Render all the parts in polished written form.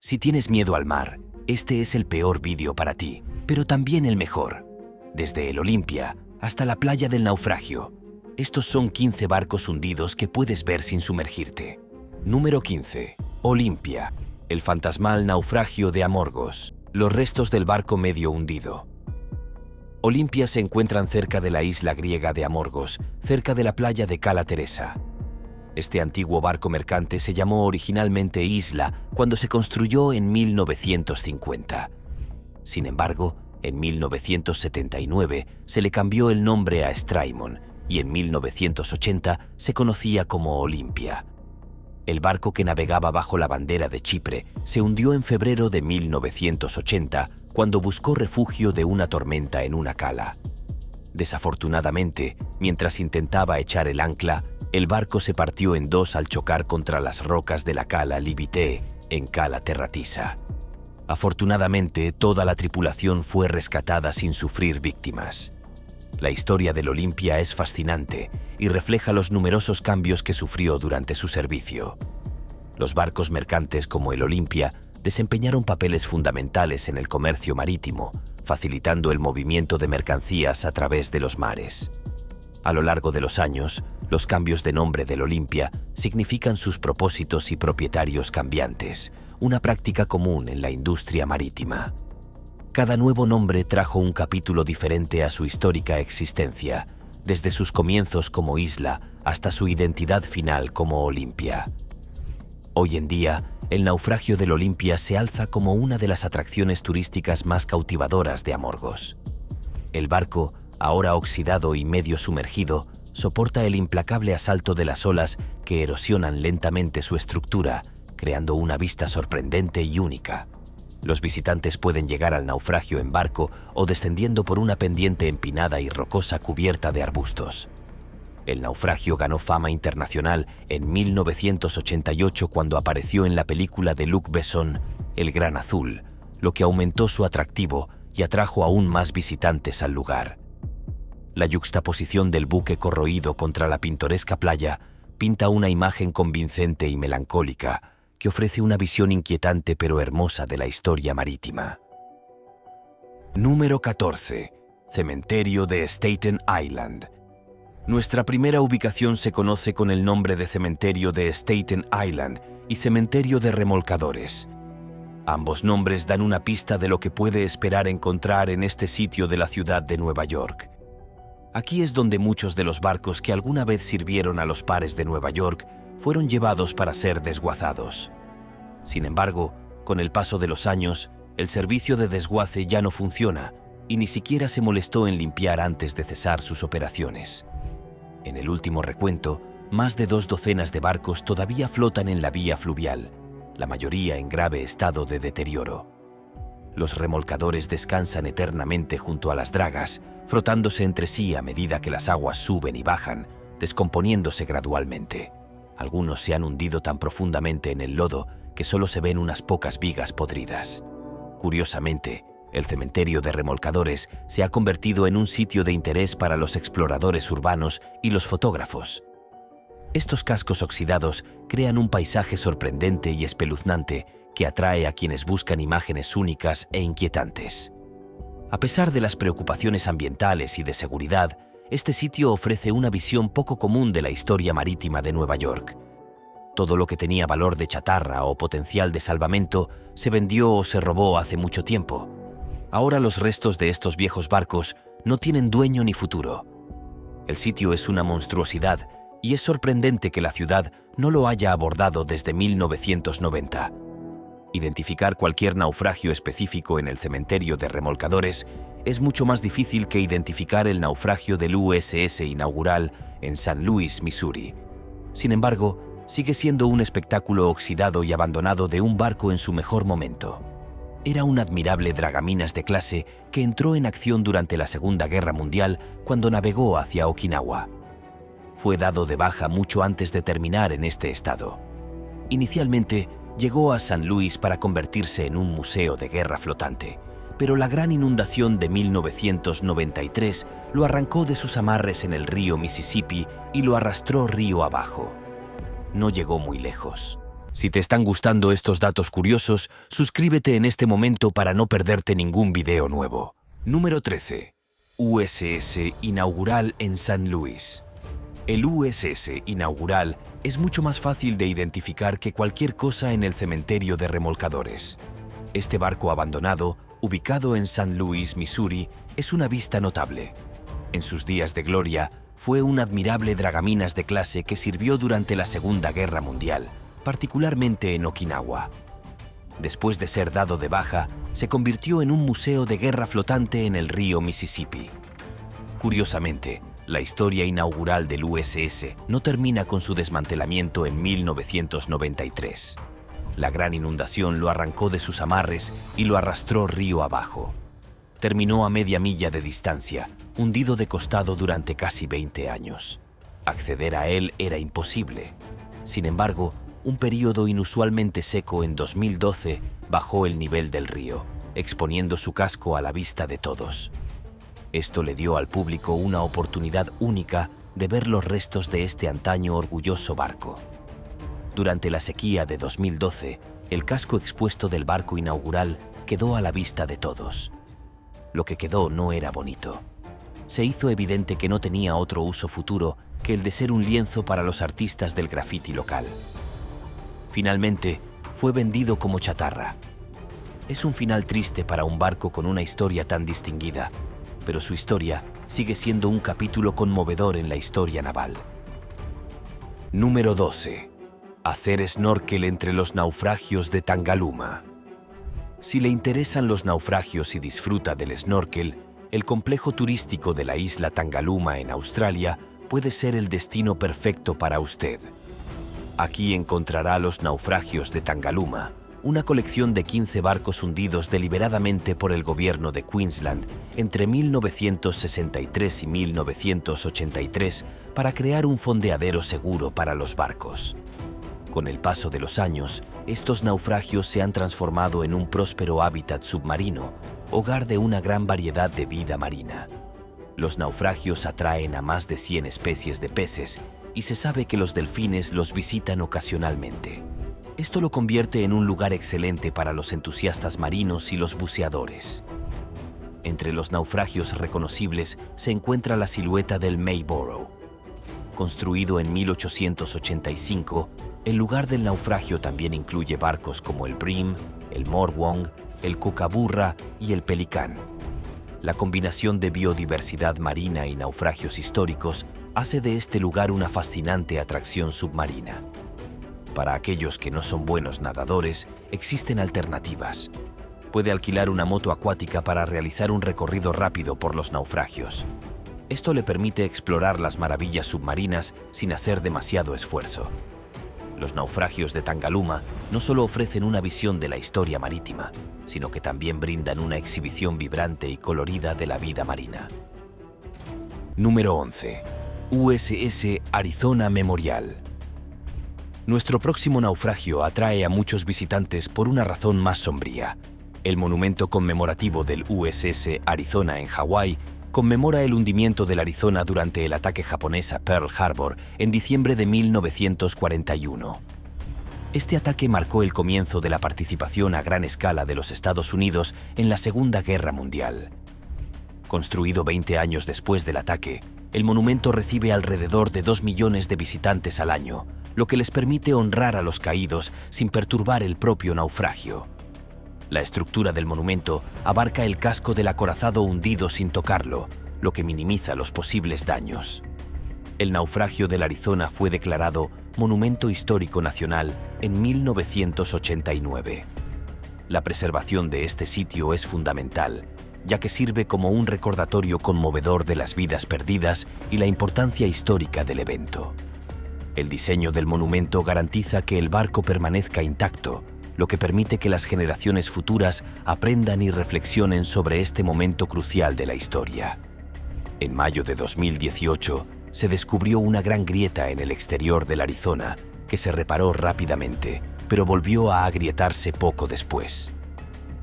Si tienes miedo al mar, este es el peor vídeo para ti, pero también el mejor. Desde el Olimpia hasta la playa del naufragio. Estos son 15 barcos hundidos que puedes ver sin sumergirte. Número 15. Olimpia. El fantasmal naufragio de Amorgos. Los restos del barco medio hundido. Olimpia se encuentran cerca de la isla griega de Amorgos, cerca de la playa de Cala Teresa. Este antiguo barco mercante se llamó originalmente Isla cuando se construyó en 1950. Sin embargo, en 1979 se le cambió el nombre a Straimon y en 1980 se conocía como Olimpia. El barco que navegaba bajo la bandera de Chipre se hundió en febrero de 1980 cuando buscó refugio de una tormenta en una cala. Desafortunadamente, mientras intentaba echar el ancla, el barco se partió en dos al chocar contra las rocas de la cala Libité, en Cala Terratisa. Afortunadamente, toda la tripulación fue rescatada sin sufrir víctimas. La historia del Olimpia es fascinante y refleja los numerosos cambios que sufrió durante su servicio. Los barcos mercantes como el Olimpia desempeñaron papeles fundamentales en el comercio marítimo, facilitando el movimiento de mercancías a través de los mares. A lo largo de los años, los cambios de nombre del Olimpia significan sus propósitos y propietarios cambiantes, una práctica común en la industria marítima. Cada nuevo nombre trajo un capítulo diferente a su histórica existencia, desde sus comienzos como isla hasta su identidad final como Olimpia. Hoy en día, el naufragio del Olimpia se alza como una de las atracciones turísticas más cautivadoras de Amorgos. El barco, ahora oxidado y medio sumergido, soporta el implacable asalto de las olas que erosionan lentamente su estructura, creando una vista sorprendente y única. Los visitantes pueden llegar al naufragio en barco o descendiendo por una pendiente empinada y rocosa cubierta de arbustos. El naufragio ganó fama internacional en 1988 cuando apareció en la película de Luc Besson, El Gran Azul, lo que aumentó su atractivo y atrajo aún más visitantes al lugar. La yuxtaposición del buque corroído contra la pintoresca playa pinta una imagen convincente y melancólica que ofrece una visión inquietante pero hermosa de la historia marítima. Número 14. Cementerio de Staten Island. Nuestra primera ubicación se conoce con el nombre de Cementerio de Staten Island y Cementerio de Remolcadores. Ambos nombres dan una pista de lo que puede esperar encontrar en este sitio de la ciudad de Nueva York. Aquí es donde muchos de los barcos que alguna vez sirvieron a los pares de Nueva York fueron llevados para ser desguazados. Sin embargo, con el paso de los años, el servicio de desguace ya no funciona y ni siquiera se molestó en limpiar antes de cesar sus operaciones. En el último recuento, más de 2 docenas de barcos todavía flotan en la vía fluvial, la mayoría en grave estado de deterioro. Los remolcadores descansan eternamente junto a las dragas, frotándose entre sí a medida que las aguas suben y bajan, descomponiéndose gradualmente. Algunos se han hundido tan profundamente en el lodo que solo se ven unas pocas vigas podridas. Curiosamente, el cementerio de remolcadores se ha convertido en un sitio de interés para los exploradores urbanos y los fotógrafos. Estos cascos oxidados crean un paisaje sorprendente y espeluznante que atrae a quienes buscan imágenes únicas e inquietantes. A pesar de las preocupaciones ambientales y de seguridad, este sitio ofrece una visión poco común de la historia marítima de Nueva York. Todo lo que tenía valor de chatarra o potencial de salvamento se vendió o se robó hace mucho tiempo. Ahora los restos de estos viejos barcos no tienen dueño ni futuro. El sitio es una monstruosidad y es sorprendente que la ciudad no lo haya abordado desde 1990. Identificar cualquier naufragio específico en el cementerio de remolcadores es mucho más difícil que identificar el naufragio del USS Inaugural en San Luis, Missouri. Sin embargo, sigue siendo un espectáculo oxidado y abandonado de un barco en su mejor momento. Era un admirable dragaminas de clase que entró en acción durante la Segunda Guerra Mundial cuando navegó hacia Okinawa. Fue dado de baja mucho antes de terminar en este estado. Inicialmente, llegó a San Luis para convertirse en un museo de guerra flotante, pero la gran inundación de 1993 lo arrancó de sus amarres en el río Mississippi y lo arrastró río abajo. No llegó muy lejos. Si te están gustando estos datos curiosos, suscríbete en este momento para no perderte ningún video nuevo. Número 13. USS Inaugural en San Luis. El USS Inaugural es mucho más fácil de identificar que cualquier cosa en el cementerio de remolcadores. Este barco abandonado, ubicado en San Luis, Missouri, es una vista notable. En sus días de gloria, fue un admirable dragaminas de clase que sirvió durante la Segunda Guerra Mundial, particularmente en Okinawa. Después de ser dado de baja, se convirtió en un museo de guerra flotante en el río Mississippi. Curiosamente, la historia inaugural del USS no termina con su desmantelamiento en 1993. La gran inundación lo arrancó de sus amarres y lo arrastró río abajo. Terminó a media milla de distancia, hundido de costado durante casi 20 años. Acceder a él era imposible. Sin embargo, un período inusualmente seco en 2012 bajó el nivel del río, exponiendo su casco a la vista de todos. Esto le dio al público una oportunidad única de ver los restos de este antaño orgulloso barco. Durante la sequía de 2012, el casco expuesto del barco inaugural quedó a la vista de todos. Lo que quedó no era bonito. Se hizo evidente que no tenía otro uso futuro que el de ser un lienzo para los artistas del graffiti local. Finalmente, fue vendido como chatarra. Es un final triste para un barco con una historia tan distinguida, pero su historia sigue siendo un capítulo conmovedor en la historia naval. Número 12. Hacer snorkel entre los naufragios de Tangaluma. Si le interesan los naufragios y disfruta del snorkel, el complejo turístico de la isla Tangaluma en Australia puede ser el destino perfecto para usted. Aquí encontrará los naufragios de Tangaluma, una colección de 15 barcos hundidos deliberadamente por el gobierno de Queensland entre 1963 y 1983 para crear un fondeadero seguro para los barcos. Con el paso de los años, estos naufragios se han transformado en un próspero hábitat submarino, hogar de una gran variedad de vida marina. Los naufragios atraen a más de 100 especies de peces y se sabe que los delfines los visitan ocasionalmente. Esto lo convierte en un lugar excelente para los entusiastas marinos y los buceadores. Entre los naufragios reconocibles se encuentra la silueta del Mayboro. Construido en 1885, el lugar del naufragio también incluye barcos como el Bream, el Morwong, el Kookaburra y el Pelicán. La combinación de biodiversidad marina y naufragios históricos hace de este lugar una fascinante atracción submarina. Para aquellos que no son buenos nadadores, existen alternativas. Puede alquilar una moto acuática para realizar un recorrido rápido por los naufragios. Esto le permite explorar las maravillas submarinas sin hacer demasiado esfuerzo. Los naufragios de Tangaluma no solo ofrecen una visión de la historia marítima, sino que también brindan una exhibición vibrante y colorida de la vida marina. Número 11. USS Arizona Memorial. Nuestro próximo naufragio atrae a muchos visitantes por una razón más sombría. El monumento conmemorativo del USS Arizona en Hawái conmemora el hundimiento del Arizona durante el ataque japonés a Pearl Harbor en diciembre de 1941. Este ataque marcó el comienzo de la participación a gran escala de los Estados Unidos en la Segunda Guerra Mundial. Construido 20 años después del ataque, el monumento recibe alrededor de 2 millones de visitantes al año, lo que les permite honrar a los caídos sin perturbar el propio naufragio. La estructura del monumento abarca el casco del acorazado hundido sin tocarlo, lo que minimiza los posibles daños. El naufragio del Arizona fue declarado Monumento Histórico Nacional en 1989. La preservación de este sitio es fundamental, ya que sirve como un recordatorio conmovedor de las vidas perdidas y la importancia histórica del evento. El diseño del monumento garantiza que el barco permanezca intacto, lo que permite que las generaciones futuras aprendan y reflexionen sobre este momento crucial de la historia. En mayo de 2018, se descubrió una gran grieta en el exterior del Arizona, que se reparó rápidamente, pero volvió a agrietarse poco después.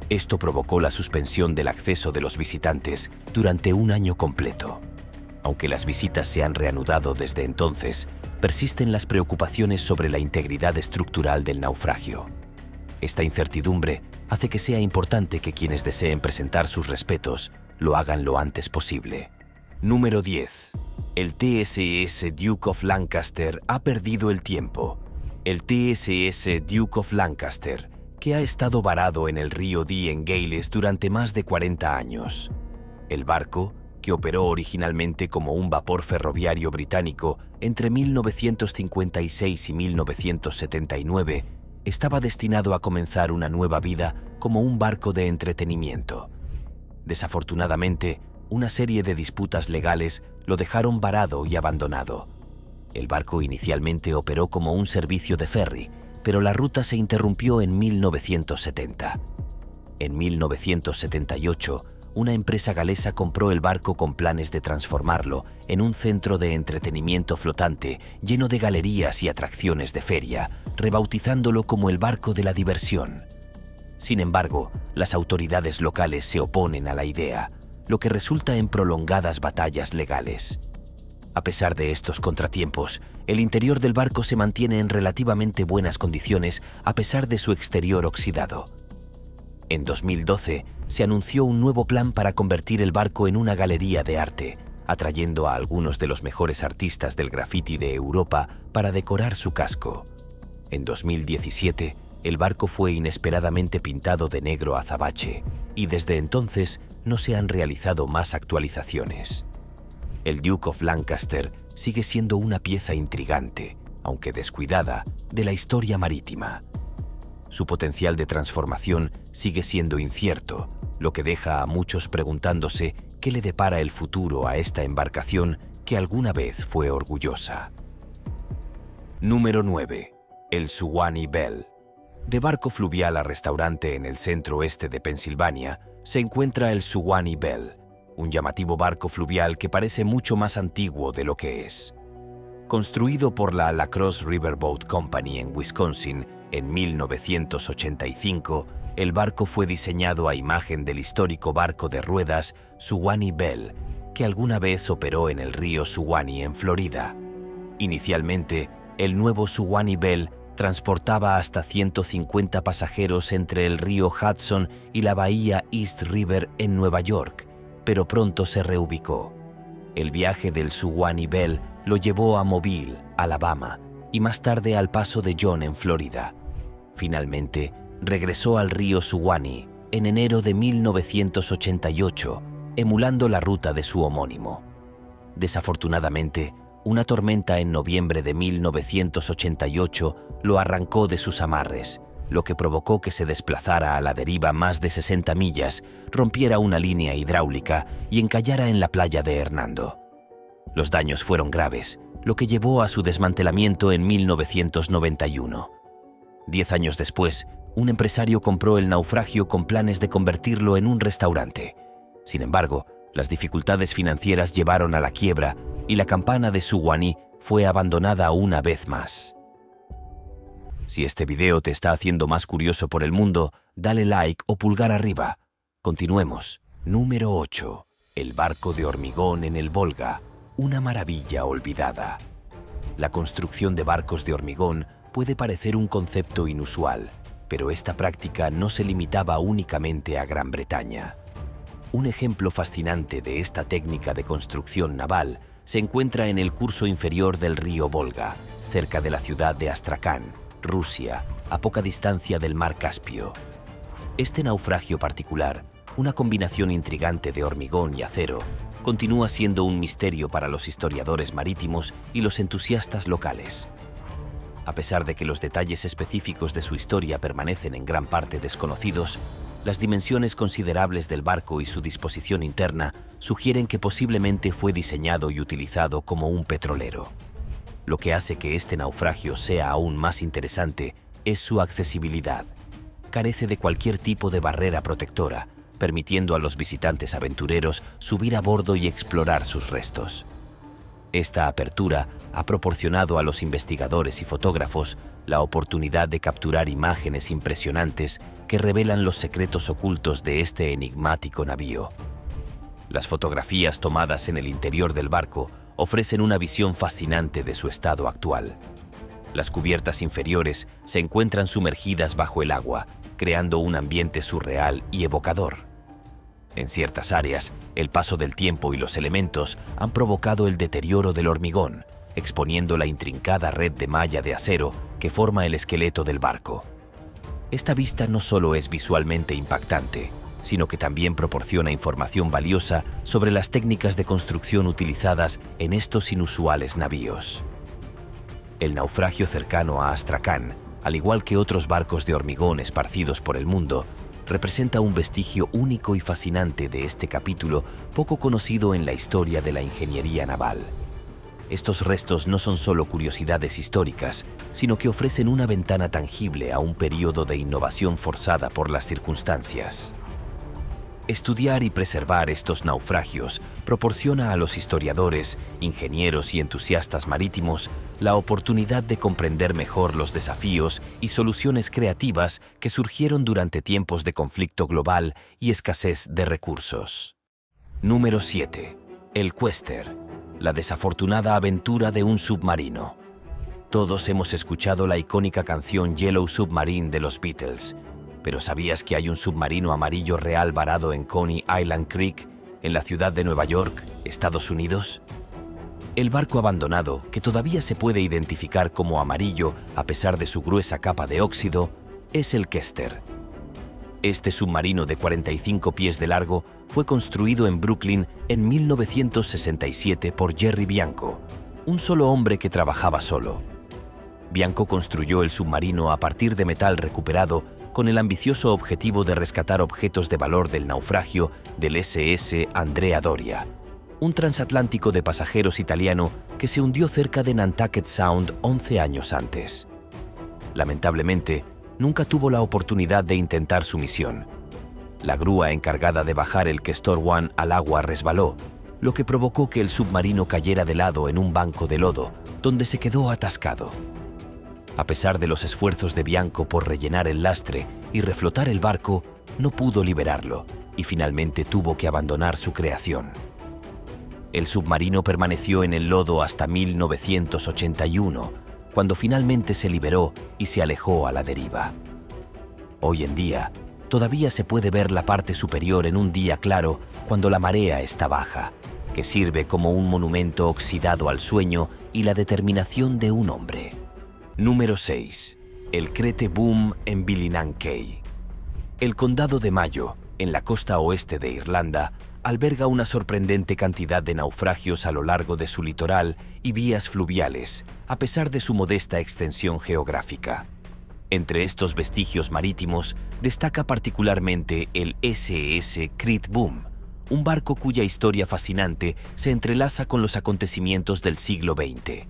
Esto provocó la suspensión del acceso de los visitantes durante un año completo. Aunque las visitas se han reanudado desde entonces, persisten las preocupaciones sobre la integridad estructural del naufragio. Esta incertidumbre hace que sea importante que quienes deseen presentar sus respetos lo hagan lo antes posible. Número 10. El TSS Duke of Lancaster ha perdido el tiempo. El TSS Duke of Lancaster, que ha estado varado en el río Dee en Gales durante más de 40 años. El barco, que operó originalmente como un vapor ferroviario británico entre 1956 y 1979, estaba destinado a comenzar una nueva vida como un barco de entretenimiento. Desafortunadamente, una serie de disputas legales lo dejaron varado y abandonado. El barco inicialmente operó como un servicio de ferry, pero la ruta se interrumpió en 1970. En 1978, una empresa galesa compró el barco con planes de transformarlo en un centro de entretenimiento flotante lleno de galerías y atracciones de feria, rebautizándolo como el barco de la diversión. Sin embargo, las autoridades locales se oponen a la idea, lo que resulta en prolongadas batallas legales. A pesar de estos contratiempos, el interior del barco se mantiene en relativamente buenas condiciones a pesar de su exterior oxidado. En 2012, se anunció un nuevo plan para convertir el barco en una galería de arte, atrayendo a algunos de los mejores artistas del graffiti de Europa para decorar su casco. En 2017, el barco fue inesperadamente pintado de negro azabache, y desde entonces no se han realizado más actualizaciones. El Duke of Lancaster sigue siendo una pieza intrigante, aunque descuidada, de la historia marítima. Su potencial de transformación sigue siendo incierto, lo que deja a muchos preguntándose qué le depara el futuro a esta embarcación que alguna vez fue orgullosa. Número 9. El Suwannee Belle. De barco fluvial a restaurante en el centro-oeste de Pensilvania, se encuentra el Suwannee Belle, un llamativo barco fluvial que parece mucho más antiguo de lo que es. Construido por la La Crosse Riverboat Company en Wisconsin en 1985, el barco fue diseñado a imagen del histórico barco de ruedas Suwannee Belle, que alguna vez operó en el río Suwannee en Florida. Inicialmente, el nuevo Suwannee Belle transportaba hasta 150 pasajeros entre el río Hudson y la bahía East River en Nueva York, pero pronto se reubicó. El viaje del Suwannee Belle lo llevó a Mobile, Alabama, y más tarde al Paso de John en Florida. Finalmente, regresó al río Suwannee en enero de 1988, emulando la ruta de su homónimo. Desafortunadamente, una tormenta en noviembre de 1988 lo arrancó de sus amarres, lo que provocó que se desplazara a la deriva más de 60 millas, rompiera una línea hidráulica y encallara en la playa de Hernando. Los daños fueron graves, lo que llevó a su desmantelamiento en 1991. 10 años después, un empresario compró el naufragio con planes de convertirlo en un restaurante. Sin embargo, las dificultades financieras llevaron a la quiebra y la campana de Suwannee fue abandonada una vez más. Si este video te está haciendo más curioso por el mundo, dale like o pulgar arriba. Continuemos. Número 8. El barco de hormigón en el Volga, una maravilla olvidada. La construcción de barcos de hormigón puede parecer un concepto inusual, pero esta práctica no se limitaba únicamente a Gran Bretaña. Un ejemplo fascinante de esta técnica de construcción naval se encuentra en el curso inferior del río Volga, cerca de la ciudad de Astrakán, Rusia, a poca distancia del mar Caspio. Este naufragio particular, una combinación intrigante de hormigón y acero, continúa siendo un misterio para los historiadores marítimos y los entusiastas locales. A pesar de que los detalles específicos de su historia permanecen en gran parte desconocidos, las dimensiones considerables del barco y su disposición interna sugieren que posiblemente fue diseñado y utilizado como un petrolero. Lo que hace que este naufragio sea aún más interesante es su accesibilidad. Carece de cualquier tipo de barrera protectora, permitiendo a los visitantes aventureros subir a bordo y explorar sus restos. Esta apertura ha proporcionado a los investigadores y fotógrafos la oportunidad de capturar imágenes impresionantes que revelan los secretos ocultos de este enigmático navío. Las fotografías tomadas en el interior del barco ofrecen una visión fascinante de su estado actual. Las cubiertas inferiores se encuentran sumergidas bajo el agua, creando un ambiente surreal y evocador. En ciertas áreas, el paso del tiempo y los elementos han provocado el deterioro del hormigón, exponiendo la intrincada red de malla de acero que forma el esqueleto del barco. Esta vista no solo es visualmente impactante, sino que también proporciona información valiosa sobre las técnicas de construcción utilizadas en estos inusuales navíos. El naufragio cercano a Astracán, al igual que otros barcos de hormigón esparcidos por el mundo, representa un vestigio único y fascinante de este capítulo poco conocido en la historia de la ingeniería naval. Estos restos no son solo curiosidades históricas, sino que ofrecen una ventana tangible a un período de innovación forzada por las circunstancias. Estudiar y preservar estos naufragios proporciona a los historiadores, ingenieros y entusiastas marítimos la oportunidad de comprender mejor los desafíos y soluciones creativas que surgieron durante tiempos de conflicto global y escasez de recursos. Número 7. El Quester, la desafortunada aventura de un submarino. Todos hemos escuchado la icónica canción Yellow Submarine de los Beatles, pero ¿sabías que hay un submarino amarillo real varado en Coney Island Creek, en la ciudad de Nueva York, Estados Unidos? El barco abandonado, que todavía se puede identificar como amarillo a pesar de su gruesa capa de óxido, es el Quester. Este submarino de 45 pies de largo fue construido en Brooklyn en 1967 por Jerry Bianco, un solo hombre que trabajaba solo. Bianco construyó el submarino a partir de metal recuperado con el ambicioso objetivo de rescatar objetos de valor del naufragio del SS Andrea Doria, un transatlántico de pasajeros italiano que se hundió cerca de Nantucket Sound 11 años antes. Lamentablemente, nunca tuvo la oportunidad de intentar su misión. La grúa encargada de bajar el Questor One al agua resbaló, lo que provocó que el submarino cayera de lado en un banco de lodo, donde se quedó atascado. A pesar de los esfuerzos de Bianco por rellenar el lastre y reflotar el barco, no pudo liberarlo y finalmente tuvo que abandonar su creación. El submarino permaneció en el lodo hasta 1981, cuando finalmente se liberó y se alejó a la deriva. Hoy en día, todavía se puede ver la parte superior en un día claro cuando la marea está baja, que sirve como un monumento oxidado al sueño y la determinación de un hombre. Número 6. El Crete Boom en Ballina Cay. El condado de Mayo, en la costa oeste de Irlanda, alberga una sorprendente cantidad de naufragios a lo largo de su litoral y vías fluviales, a pesar de su modesta extensión geográfica. Entre estos vestigios marítimos destaca particularmente el SS Crete Boom, un barco cuya historia fascinante se entrelaza con los acontecimientos del siglo XX.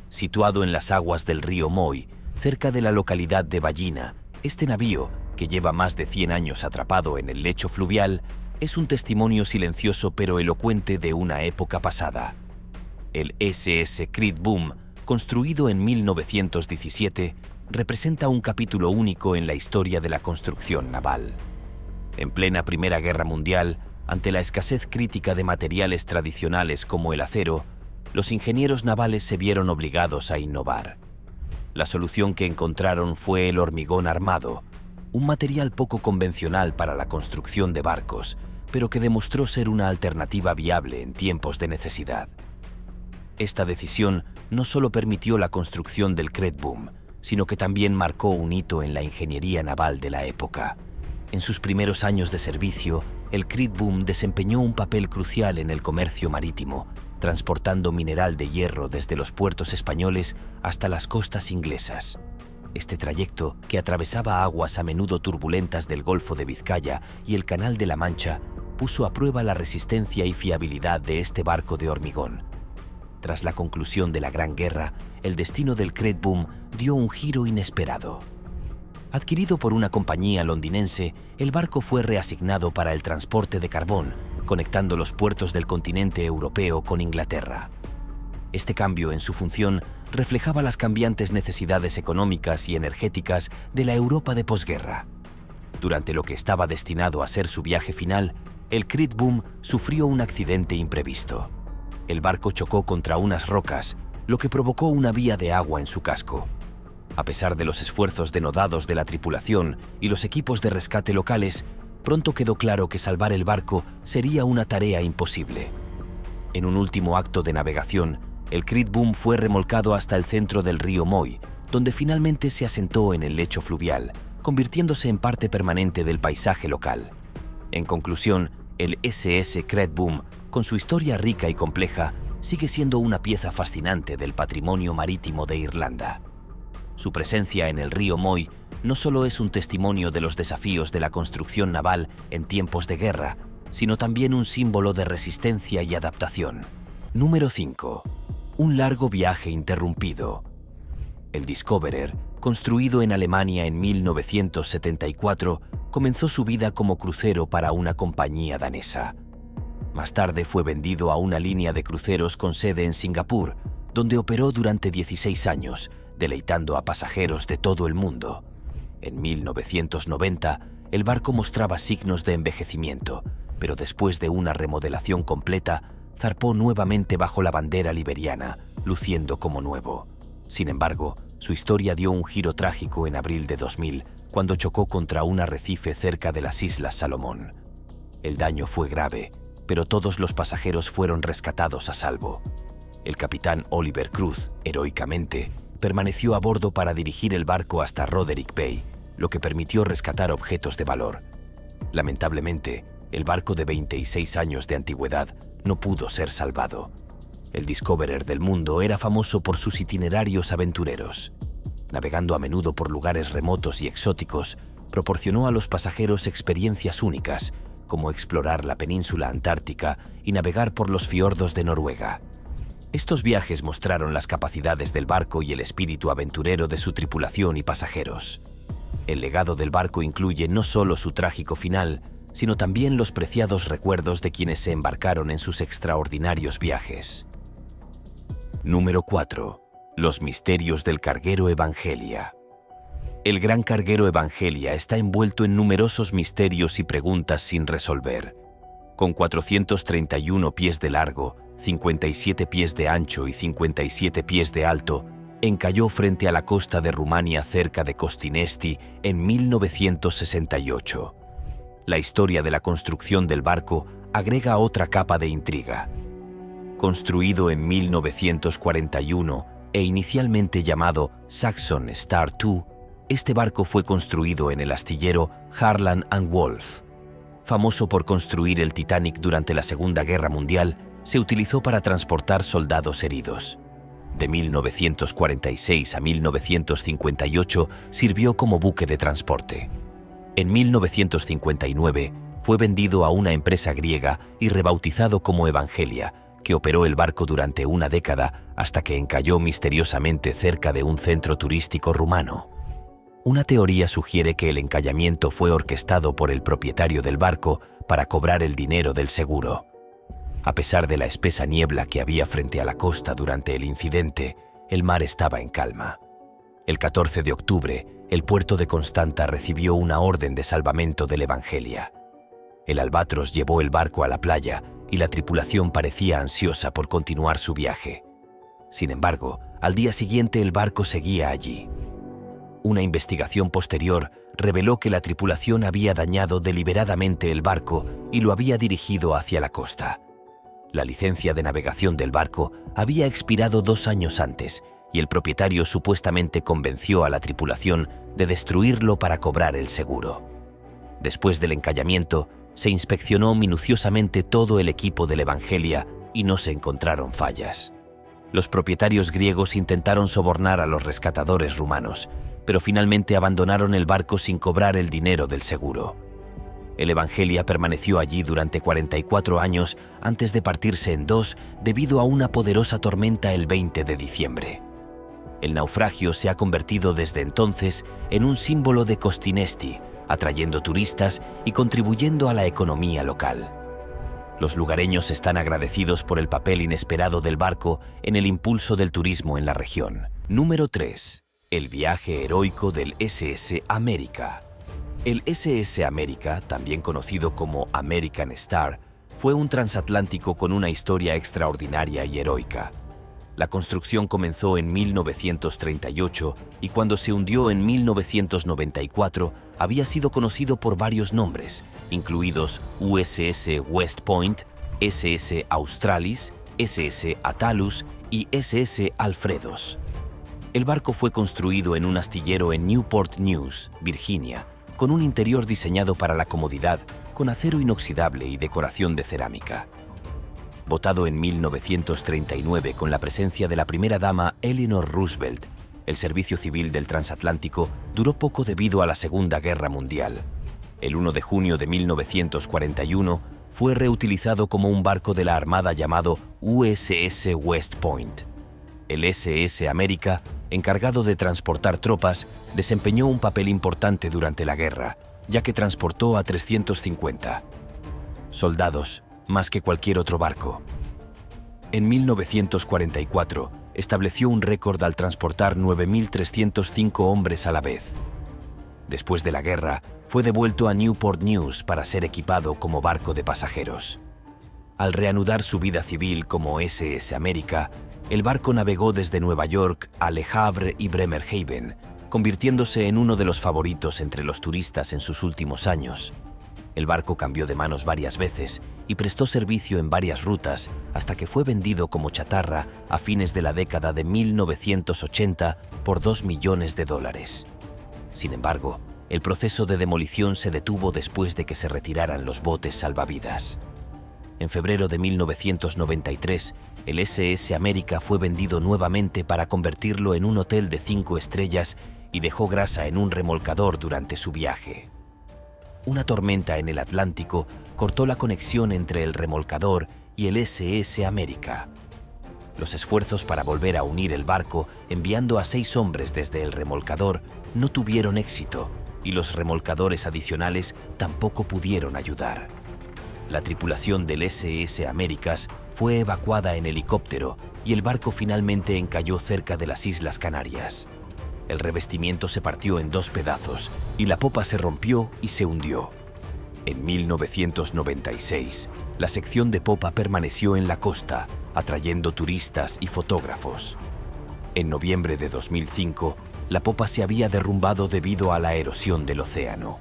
Situado en las aguas del río Moy, cerca de la localidad de Ballina, este navío, que lleva más de 100 años atrapado en el lecho fluvial, es un testimonio silencioso pero elocuente de una época pasada. El SS Crete Boom, construido en 1917, representa un capítulo único en la historia de la construcción naval. En plena Primera Guerra Mundial, ante la escasez crítica de materiales tradicionales como el acero, los ingenieros navales se vieron obligados a innovar. La solución que encontraron fue el hormigón armado, un material poco convencional para la construcción de barcos, pero que demostró ser una alternativa viable en tiempos de necesidad. Esta decisión no solo permitió la construcción del Crete Boom, sino que también marcó un hito en la ingeniería naval de la época. En sus primeros años de servicio, el Crete Boom desempeñó un papel crucial en el comercio marítimo, transportando mineral de hierro desde los puertos españoles hasta las costas inglesas. Este trayecto, que atravesaba aguas a menudo turbulentas del Golfo de Vizcaya y el Canal de la Mancha, puso a prueba la resistencia y fiabilidad de este barco de hormigón. Tras la conclusión de la Gran Guerra, el destino del Crete Boom dio un giro inesperado. Adquirido por una compañía londinense, el barco fue reasignado para el transporte de carbón, conectando los puertos del continente europeo con Inglaterra. Este cambio en su función reflejaba las cambiantes necesidades económicas y energéticas de la Europa de posguerra. Durante lo que estaba destinado a ser su viaje final, el Crete Boom sufrió un accidente imprevisto. El barco chocó contra unas rocas, lo que provocó una vía de agua en su casco. A pesar de los esfuerzos denodados de la tripulación y los equipos de rescate locales, pronto quedó claro que salvar el barco sería una tarea imposible. En un último acto de navegación, el Creed Boom fue remolcado hasta el centro del río Moy, donde finalmente se asentó en el lecho fluvial, convirtiéndose en parte permanente del paisaje local. En conclusión, el SS Creed Boom, con su historia rica y compleja, sigue siendo una pieza fascinante del patrimonio marítimo de Irlanda. Su presencia en el río Moy no solo es un testimonio de los desafíos de la construcción naval en tiempos de guerra, sino también un símbolo de resistencia y adaptación. Número 5. Un largo viaje interrumpido. El Discoverer, construido en Alemania en 1974, comenzó su vida como crucero para una compañía danesa. Más tarde fue vendido a una línea de cruceros con sede en Singapur, donde operó durante 16 años, deleitando a pasajeros de todo el mundo. En 1990, el barco mostraba signos de envejecimiento, pero después de una remodelación completa, zarpó nuevamente bajo la bandera liberiana, luciendo como nuevo. Sin embargo, su historia dio un giro trágico en abril de 2000, cuando chocó contra un arrecife cerca de las Islas Salomón. El daño fue grave, pero todos los pasajeros fueron rescatados a salvo. El capitán Oliver Cruz, heroicamente, permaneció a bordo para dirigir el barco hasta Roderick Bay, lo que permitió rescatar objetos de valor. Lamentablemente, el barco de 26 años de antigüedad no pudo ser salvado. El Discoverer del mundo era famoso por sus itinerarios aventureros. Navegando a menudo por lugares remotos y exóticos, proporcionó a los pasajeros experiencias únicas, como explorar la península antártica y navegar por los fiordos de Noruega. Estos viajes mostraron las capacidades del barco y el espíritu aventurero de su tripulación y pasajeros. El legado del barco incluye no solo su trágico final, sino también los preciados recuerdos de quienes se embarcaron en sus extraordinarios viajes. Número 4. Los misterios del carguero Evangelia. El gran carguero Evangelia está envuelto en numerosos misterios y preguntas sin resolver. Con 431 pies de largo, 57 pies de ancho y 57 pies de alto, encalló frente a la costa de Rumania cerca de Costinesti en 1968. La historia de la construcción del barco agrega otra capa de intriga. Construido en 1941 e inicialmente llamado Saxon Star II, este barco fue construido en el astillero Harland & Wolff. Famoso por construir el Titanic durante la Segunda Guerra Mundial, se utilizó para transportar soldados heridos. De 1946 a 1958 sirvió como buque de transporte. En 1959 fue vendido a una empresa griega y rebautizado como Evangelia, que operó el barco durante una década hasta que encalló misteriosamente cerca de un centro turístico rumano. Una teoría sugiere que el encallamiento fue orquestado por el propietario del barco para cobrar el dinero del seguro. A pesar de la espesa niebla que había frente a la costa durante el incidente, el mar estaba en calma. El 14 de octubre, el puerto de Constanta recibió una orden de salvamento del Evangelia. El Albatros llevó el barco a la playa y la tripulación parecía ansiosa por continuar su viaje. Sin embargo, al día siguiente el barco seguía allí. Una investigación posterior reveló que la tripulación había dañado deliberadamente el barco y lo había dirigido hacia la costa. La licencia de navegación del barco había expirado 2 años antes y el propietario supuestamente convenció a la tripulación de destruirlo para cobrar el seguro. Después del encallamiento, se inspeccionó minuciosamente todo el equipo del Evangelia y no se encontraron fallas. Los propietarios griegos intentaron sobornar a los rescatadores rumanos, pero finalmente abandonaron el barco sin cobrar el dinero del seguro. El Evangelia permaneció allí durante 44 años antes de partirse en dos debido a una poderosa tormenta el 20 de diciembre. El naufragio se ha convertido desde entonces en un símbolo de Costinesti, atrayendo turistas y contribuyendo a la economía local. Los lugareños están agradecidos por el papel inesperado del barco en el impulso del turismo en la región. Número 3. El viaje heroico del SS America. El SS America, también conocido como American Star, fue un transatlántico con una historia extraordinaria y heroica. La construcción comenzó en 1938 y cuando se hundió en 1994 había sido conocido por varios nombres, incluidos USS West Point, SS Australis, SS Attalus y SS Alfredos. El barco fue construido en un astillero en Newport News, Virginia, con un interior diseñado para la comodidad, con acero inoxidable y decoración de cerámica. Votado en 1939 con la presencia de la primera dama Eleanor Roosevelt, el servicio civil del transatlántico duró poco debido a la Segunda Guerra Mundial. El 1 de junio de 1941 fue reutilizado como un barco de la Armada llamado USS West Point. El SS América, encargado de transportar tropas, desempeñó un papel importante durante la guerra, ya que transportó a 350 soldados, más que cualquier otro barco. En 1944, estableció un récord al transportar 9.305 hombres a la vez. Después de la guerra, fue devuelto a Newport News para ser equipado como barco de pasajeros. Al reanudar su vida civil como SS América, el barco navegó desde Nueva York a Le Havre y Bremerhaven, convirtiéndose en uno de los favoritos entre los turistas en sus últimos años. El barco cambió de manos varias veces y prestó servicio en varias rutas hasta que fue vendido como chatarra a fines de la década de 1980 por $2 millones. Sin embargo, el proceso de demolición se detuvo después de que se retiraran los botes salvavidas. En febrero de 1993, el SS América fue vendido nuevamente para convertirlo en un hotel de 5 estrellas y dejó grasa en un remolcador durante su viaje. Una tormenta en el Atlántico cortó la conexión entre el remolcador y el SS América. Los esfuerzos para volver a unir el barco, enviando a 6 hombres desde el remolcador, no tuvieron éxito y los remolcadores adicionales tampoco pudieron ayudar. La tripulación del SS Américas fue evacuada en helicóptero y el barco finalmente encalló cerca de las Islas Canarias. El revestimiento se partió en 2 pedazos y la popa se rompió y se hundió. En 1996, la sección de popa permaneció en la costa, atrayendo turistas y fotógrafos. En noviembre de 2005, la popa se había derrumbado debido a la erosión del océano.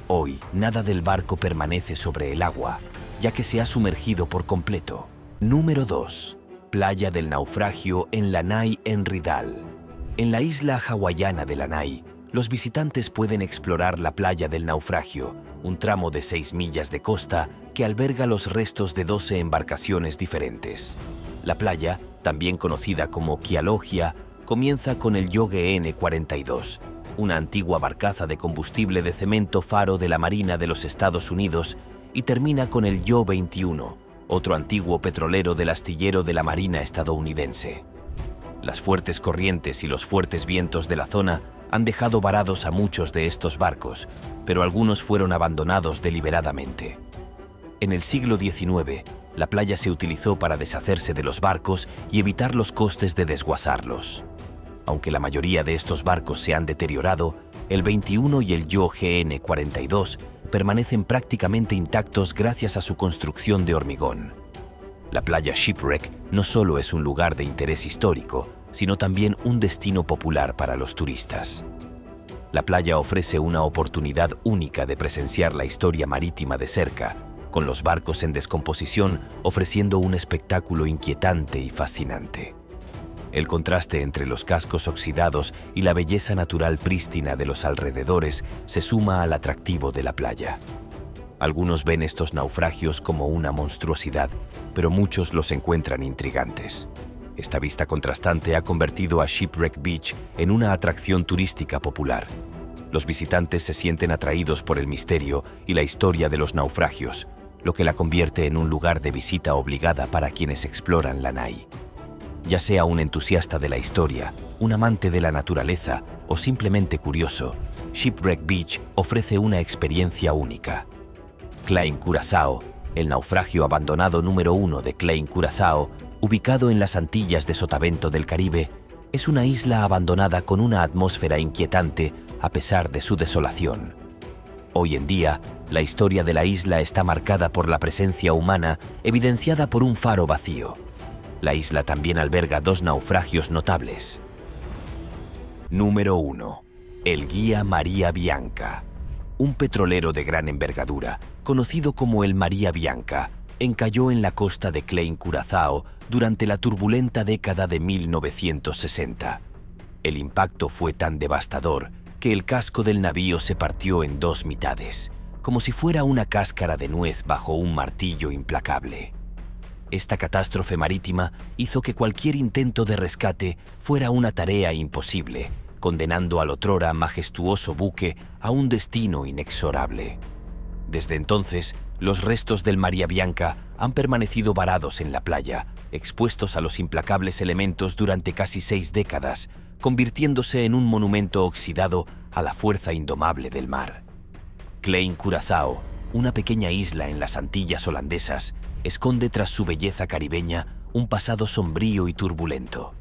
Hoy, nada del barco permanece sobre el agua, ya que se ha sumergido por completo. Número 2. Playa del Naufragio en Lanai en Ridal. En la isla hawaiana de Lanai, los visitantes pueden explorar la Playa del Naufragio, un tramo de 6 millas de costa que alberga los restos de 12 embarcaciones diferentes. La playa, también conocida como Kialogia, comienza con el Yoge N-42, una antigua barcaza de combustible de cemento faro de la Marina de los Estados Unidos, y termina con el Yo-21, otro antiguo petrolero del astillero de la Marina estadounidense. Las fuertes corrientes y los fuertes vientos de la zona han dejado varados a muchos de estos barcos, pero algunos fueron abandonados deliberadamente. En el siglo XIX, la playa se utilizó para deshacerse de los barcos y evitar los costes de desguazarlos. Aunque la mayoría de estos barcos se han deteriorado, el 21 y el Yo GN-42 permanecen prácticamente intactos gracias a su construcción de hormigón. La playa Shipwreck no solo es un lugar de interés histórico, sino también un destino popular para los turistas. La playa ofrece una oportunidad única de presenciar la historia marítima de cerca, con los barcos en descomposición ofreciendo un espectáculo inquietante y fascinante. El contraste entre los cascos oxidados y la belleza natural prístina de los alrededores se suma al atractivo de la playa. Algunos ven estos naufragios como una monstruosidad, pero muchos los encuentran intrigantes. Esta vista contrastante ha convertido a Shipwreck Beach en una atracción turística popular. Los visitantes se sienten atraídos por el misterio y la historia de los naufragios, lo que la convierte en un lugar de visita obligada para quienes exploran Lanai. Ya sea un entusiasta de la historia, un amante de la naturaleza o simplemente curioso, Shipwreck Beach ofrece una experiencia única. Klein Curaçao, el naufragio abandonado número 1 de Klein Curaçao, ubicado en las Antillas de Sotavento del Caribe, es una isla abandonada con una atmósfera inquietante a pesar de su desolación. Hoy en día, la historia de la isla está marcada por la presencia humana, evidenciada por un faro vacío. La isla también alberga 2 naufragios notables. Número 1. El Guía María Bianca. Un petrolero de gran envergadura, conocido como el María Bianca, encalló en la costa de Klein, Curazao, durante la turbulenta década de 1960. El impacto fue tan devastador que el casco del navío se partió en 2 mitades, como si fuera una cáscara de nuez bajo un martillo implacable. Esta catástrofe marítima hizo que cualquier intento de rescate fuera una tarea imposible, condenando al otrora majestuoso buque a un destino inexorable. Desde entonces, los restos del María Bianca han permanecido varados en la playa, expuestos a los implacables elementos durante casi 6 décadas, convirtiéndose en un monumento oxidado a la fuerza indomable del mar. Klein Curazao, una pequeña isla en las Antillas holandesas, esconde tras su belleza caribeña un pasado sombrío y turbulento.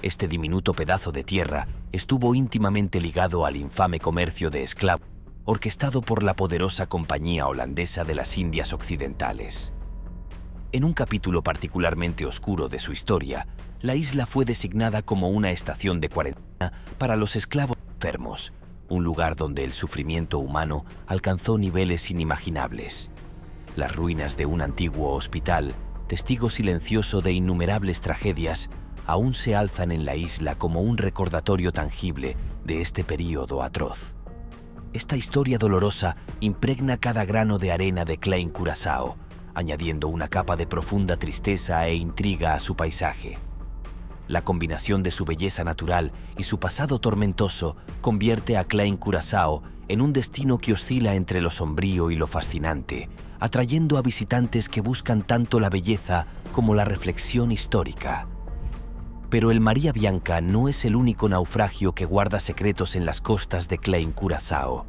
Este diminuto pedazo de tierra estuvo íntimamente ligado al infame comercio de esclavos, orquestado por la poderosa Compañía Holandesa de las Indias Occidentales. En un capítulo particularmente oscuro de su historia, la isla fue designada como una estación de cuarentena para los esclavos enfermos, un lugar donde el sufrimiento humano alcanzó niveles inimaginables. Las ruinas de un antiguo hospital, testigo silencioso de innumerables tragedias, aún se alzan en la isla como un recordatorio tangible de este período atroz. Esta historia dolorosa impregna cada grano de arena de Klein Curazao, añadiendo una capa de profunda tristeza e intriga a su paisaje. La combinación de su belleza natural y su pasado tormentoso convierte a Klein Curazao en un destino que oscila entre lo sombrío y lo fascinante, atrayendo a visitantes que buscan tanto la belleza como la reflexión histórica. Pero el María Bianca no es el único naufragio que guarda secretos en las costas de Klein Curazao.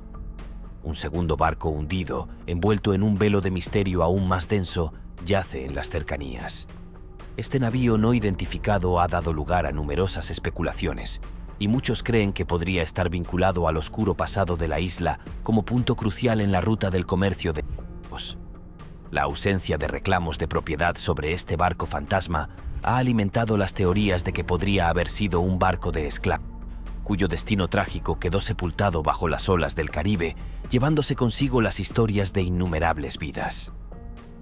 Un segundo barco hundido, envuelto en un velo de misterio aún más denso, yace en las cercanías. Este navío no identificado ha dado lugar a numerosas especulaciones, y muchos creen que podría estar vinculado al oscuro pasado de la isla como punto crucial en la ruta del comercio de esclavos. La ausencia de reclamos de propiedad sobre este barco fantasma ha alimentado las teorías de que podría haber sido un barco de esclavos, cuyo destino trágico quedó sepultado bajo las olas del Caribe, llevándose consigo las historias de innumerables vidas.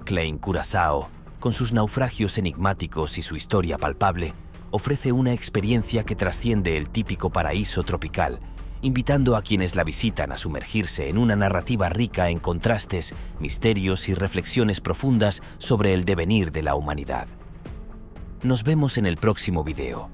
Klein Curazao, con sus naufragios enigmáticos y su historia palpable, ofrece una experiencia que trasciende el típico paraíso tropical, invitando a quienes la visitan a sumergirse en una narrativa rica en contrastes, misterios y reflexiones profundas sobre el devenir de la humanidad. Nos vemos en el próximo video.